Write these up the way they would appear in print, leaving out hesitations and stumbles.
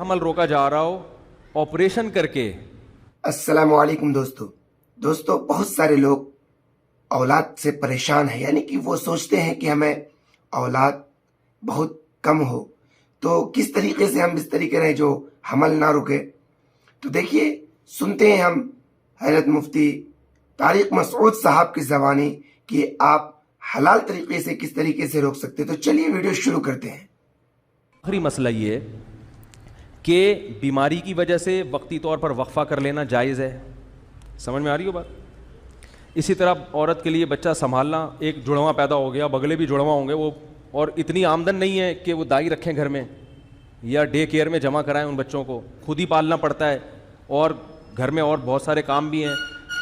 حمل روکا جا رہا ہو آپریشن کر کے. السلام علیکم دوستو بہت سارے لوگ اولاد سے پریشان ہیں، یعنی کہ وہ سوچتے ہیں کہ ہمیں اولاد بہت کم ہو تو کس طریقے سے ہم بستری کریں جو حمل نہ رکے. تو دیکھیے، سنتے ہیں ہم حضرت مفتی طارق مسعود صاحب کی زبانی کہ آپ حلال طریقے سے کس طریقے سے روک سکتے. تو چلیے ویڈیو شروع کرتے ہیں. آخری مسئلہ یہ ہے کہ بیماری کی وجہ سے وقتی طور پر وقفہ کر لینا جائز ہے. سمجھ میں آ رہی ہو بات؟ اسی طرح عورت کے لیے بچہ سنبھالنا، ایک جڑواں پیدا ہو گیا، بگلے بھی جڑواں ہوں گے وہ، اور اتنی آمدن نہیں ہے کہ وہ دائی رکھیں گھر میں یا ڈے کیئر میں جمع کرائیں ان بچوں کو، خود ہی پالنا پڑتا ہے اور گھر میں اور بہت سارے کام بھی ہیں.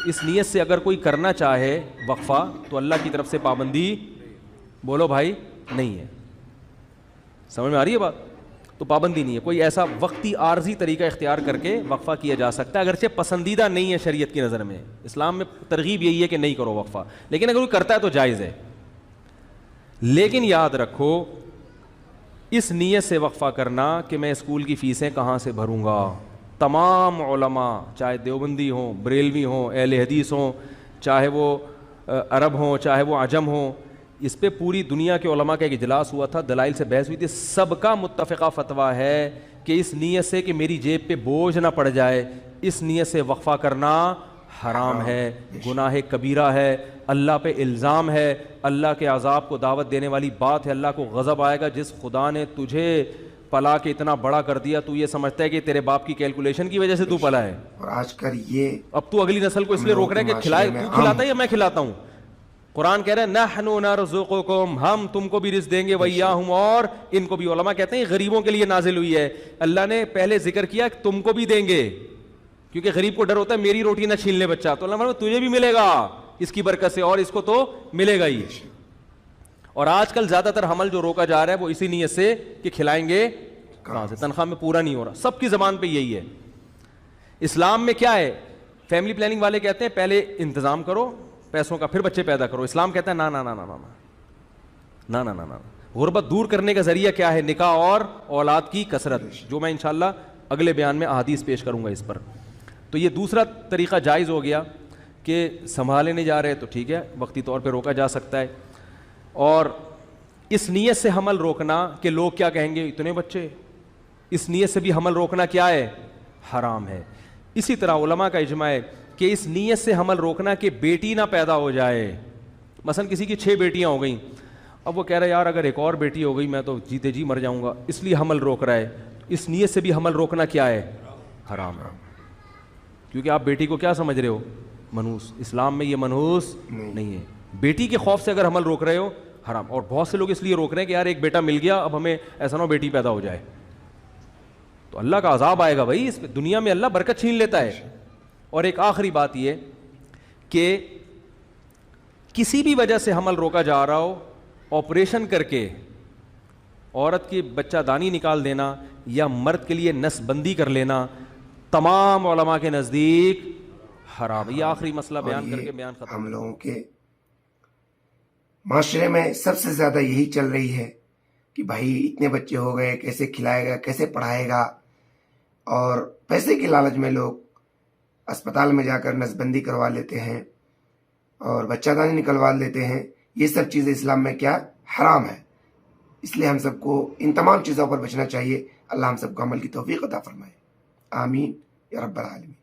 اس نیت سے اگر کوئی کرنا چاہے وقفہ تو اللہ کی طرف سے پابندی بولو بھائی نہیں ہے. سمجھ میں آ رہی ہے بات؟ تو پابندی نہیں ہے. کوئی ایسا وقتی عارضی طریقہ اختیار کر کے وقفہ کیا جا سکتا ہے، اگرچہ پسندیدہ نہیں ہے شریعت کی نظر میں. اسلام میں ترغیب یہی ہے کہ نہیں کرو وقفہ، لیکن اگر کوئی کرتا ہے تو جائز ہے. لیکن یاد رکھو، اس نیت سے وقفہ کرنا کہ میں اسکول کی فیسیں کہاں سے بھروں گا. تمام علماء، چاہے دیوبندی ہوں، بریلوی ہوں، اہل حدیث ہوں، چاہے وہ عرب ہوں، چاہے وہ عجم ہوں، اس پہ پوری دنیا کے علماء کا ایک اجلاس ہوا تھا، دلائل سے بحث ہوئی تھی. سب کا متفقہ فتویٰ ہے کہ اس نیت سے کہ میری جیب پہ بوجھ نہ پڑ جائے، اس نیت سے وقفہ کرنا حرام ہے، گناہ کبیرہ ہے، اللہ پہ الزام ہے، اللہ کے عذاب کو دعوت دینے والی بات ہے. اللہ کو غضب آئے گا. جس خدا نے تجھے پلا کے اتنا بڑا کر دیا، تو یہ سمجھتا ہے کہ تیرے باپ کی کیلکولیشن کی وجہ سے تو پلا ہے. اور آج کل یہ اب تو اگلی نسل کو اس لیے روک رہا ہے کہ کھلائے، تو کھلاتا ہے یا میں کھلاتا ہوں. قرآن کہہ رہا ہے نحن نرزقکم، ہم تم کو بھی رزق دیں گے، وإیاہم، اور ان کو بھی. علماء کہتے ہیں غریبوں کے لیے نازل ہوئی ہے. اللہ نے پہلے ذکر کیا کہ تم کو بھی دیں گے، کیونکہ غریب کو ڈر ہوتا ہے میری روٹی نہ چھین لے بچہ، تو اللہ فرماتا ہے تجھے بھی ملے گا اس کی برکت سے، اور اس کو تو ملے گا ہی. اور آج کل زیادہ تر حمل جو روکا جا رہا ہے وہ اسی نیت سے کہ کھلائیں گے کہاں سے، تنخواہ میں پورا نہیں ہو رہا. سب کی زبان پہ یہی ہے. اسلام میں کیا ہے؟ فیملی پلاننگ والے کہتے ہیں پہلے انتظام کرو پیسوں کا، پھر بچے پیدا کرو. اسلام کہتا ہے نا نا نا نا نا نا نا نا نا. غربت دور کرنے کا ذریعہ کیا ہے؟ نکاح اور اولاد کی کثرت، جو میں انشاءاللہ اگلے بیان میں احادیث پیش کروں گا اس پر. تو یہ دوسرا طریقہ جائز ہو گیا کہ سنبھالے نہیں جا رہے تو ٹھیک ہے، وقتی طور پہ روکا جا سکتا ہے. اور اس نیت سے حمل روکنا کہ لوگ کیا کہیں گے اتنے بچے، اس نیت سے بھی حمل روکنا کیا ہے؟ حرام ہے. اسی طرح علماء کا اجماع ہے کہ اس نیت سے حمل روکنا کہ بیٹی نہ پیدا ہو جائے. مثلا کسی کی 6 بیٹیاں ہو گئیں، اب وہ کہہ رہا ہے یار اگر ایک اور بیٹی ہو گئی میں تو جیتے جی مر جاؤں گا، اس لیے حمل روک رہا ہے. اس نیت سے بھی حمل روکنا کیا ہے؟ حرام ہے. کیونکہ آپ بیٹی کو کیا سمجھ رہے ہو؟ منحوس. اسلام میں یہ منحوس نہیں ہے. بیٹی کے خوف سے اگر حمل روک رہے ہو حرام. اور بہت سے لوگ اس لیے روک رہے ہیں کہ یار ایک بیٹا مل گیا، اب ہمیں ایسا نہ ہو بیٹی پیدا ہو جائے تو اللہ کا عذاب آئے گا. بھائی اس دنیا میں اللہ برکت چھین لیتا ہے. اور ایک آخری بات یہ کہ کسی بھی وجہ سے حمل روکا جا رہا ہو، آپریشن کر کے عورت کی بچہ دانی نکال دینا یا مرد کے لیے نس بندی کر لینا، تمام علماء کے نزدیک حرام. یہ آخری مسئلہ بیان کر کے بیان ختم. ہم لوگوں کے معاشرے میں سب سے زیادہ یہی چل رہی ہے کہ بھائی اتنے بچے ہو گئے، کیسے کھلائے گا، کیسے پڑھائے گا. اور پیسے کے لالچ میں لوگ اسپتال میں جا کر نس بندی کروا لیتے ہیں اور بچہ دانی نکلوا لیتے ہیں. یہ سب چیزیں اسلام میں کیا؟ حرام ہے. اس لیے ہم سب کو ان تمام چیزوں پر بچنا چاہیے. اللہ ہم سب کو عمل کی توفیق عطا فرمائے. آمین یا رب العالمین.